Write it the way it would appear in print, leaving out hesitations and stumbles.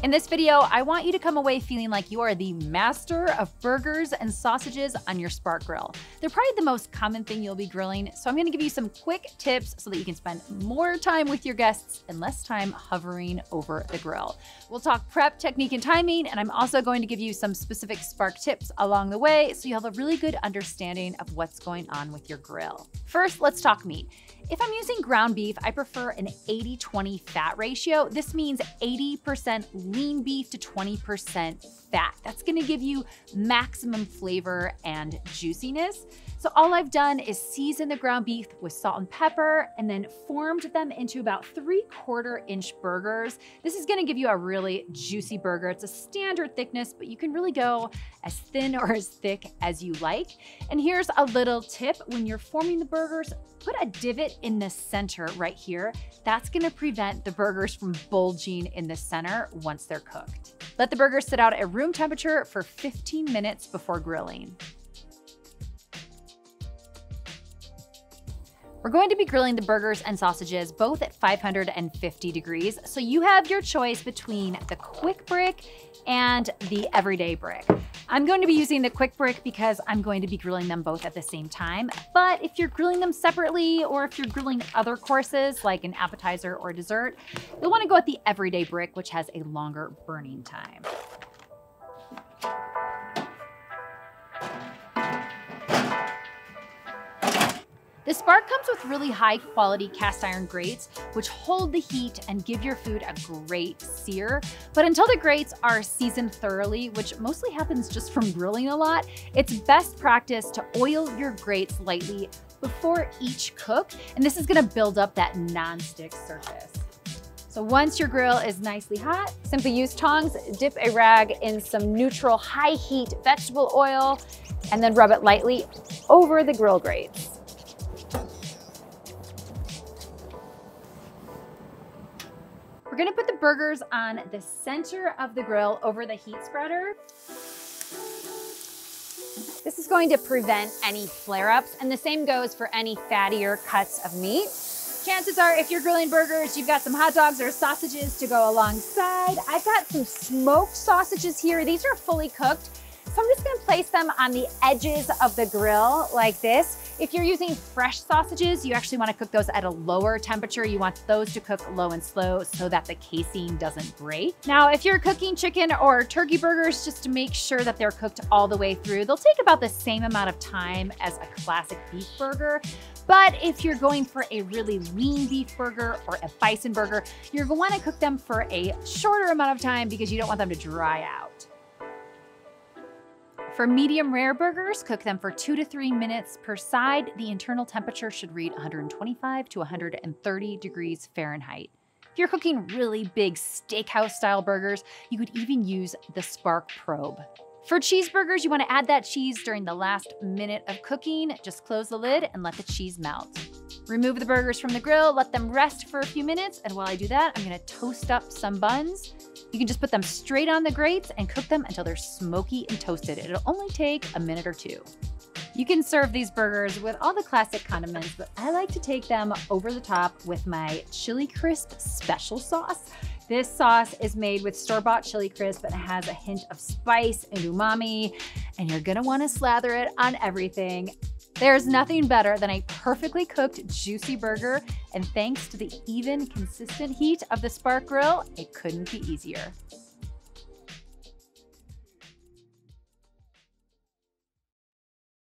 In this video, I want you to come away feeling like you are the master of burgers and sausages on your Spark Grill. They're probably the most common thing you'll be grilling, so I'm gonna give you some quick tips so that you can spend more time with your guests and less time hovering over the grill. We'll talk prep, technique, and timing, and I'm also going to give you some specific Spark tips along the way so you have a really good understanding of what's going on with your grill. First, let's talk meat. If I'm using ground beef, I prefer an 80-20 fat ratio. This means 80% lean beef to 20% fat. That's gonna give you maximum flavor and juiciness. So all I've done is season the ground beef with salt and pepper and then formed them into about 3/4 inch burgers. This is gonna give you a really juicy burger. It's a standard thickness, but you can really go as thin or as thick as you like. And here's a little tip. When you're forming the burgers, put a divot in the center right here. That's gonna prevent the burgers from bulging in the center once they're cooked. Let the burgers sit out at room temperature for 15 minutes before grilling. We're going to be grilling the burgers and sausages both at 550 degrees, so you have your choice between the quick brick and the everyday brick. I'm going to be using the quick brick because I'm going to be grilling them both at the same time, but if you're grilling them separately or if you're grilling other courses like an appetizer or dessert, you'll want to go with the everyday brick, which has a longer burning time. The Spark comes with really high quality cast iron grates, which hold the heat and give your food a great sear. But until the grates are seasoned thoroughly, which mostly happens just from grilling a lot, it's best practice to oil your grates lightly before each cook. And this is gonna build up that non-stick surface. So once your grill is nicely hot, simply use tongs, dip a rag in some neutral high heat vegetable oil, and then rub it lightly over the grill grates. We're gonna put the burgers on the center of the grill over the heat spreader. This is going to prevent any flare-ups, and the same goes for any fattier cuts of meat. Chances are, if you're grilling burgers, you've got some hot dogs or sausages to go alongside. I've got some smoked sausages here. These are fully cooked. So I'm just gonna place them on the edges of the grill like this. If you're using fresh sausages, you actually wanna cook those at a lower temperature. You want those to cook low and slow so that the casing doesn't break. Now, if you're cooking chicken or turkey burgers, just to make sure that they're cooked all the way through, they'll take about the same amount of time as a classic beef burger. But if you're going for a really lean beef burger or a bison burger, you're gonna wanna cook them for a shorter amount of time because you don't want them to dry out. For medium rare burgers, cook them for 2 to 3 minutes per side. The internal temperature should read 125 to 130 degrees Fahrenheit. If you're cooking really big steakhouse style burgers, you could even use the Spark probe. For cheeseburgers, you want to add that cheese during the last minute of cooking. Just close the lid and let the cheese melt. Remove the burgers from the grill, let them rest for a few minutes, and while I do that, I'm gonna toast up some buns. You can just put them straight on the grates and cook them until they're smoky and toasted. It'll only take a minute or two. You can serve these burgers with all the classic condiments, but I like to take them over the top with my Chili Crisp special sauce. This sauce is made with store-bought Chili Crisp and it has a hint of spice and umami, and you're gonna wanna slather it on everything. There's nothing better than a perfectly cooked, juicy burger, and thanks to the even, consistent heat of the Spark Grill, it couldn't be easier.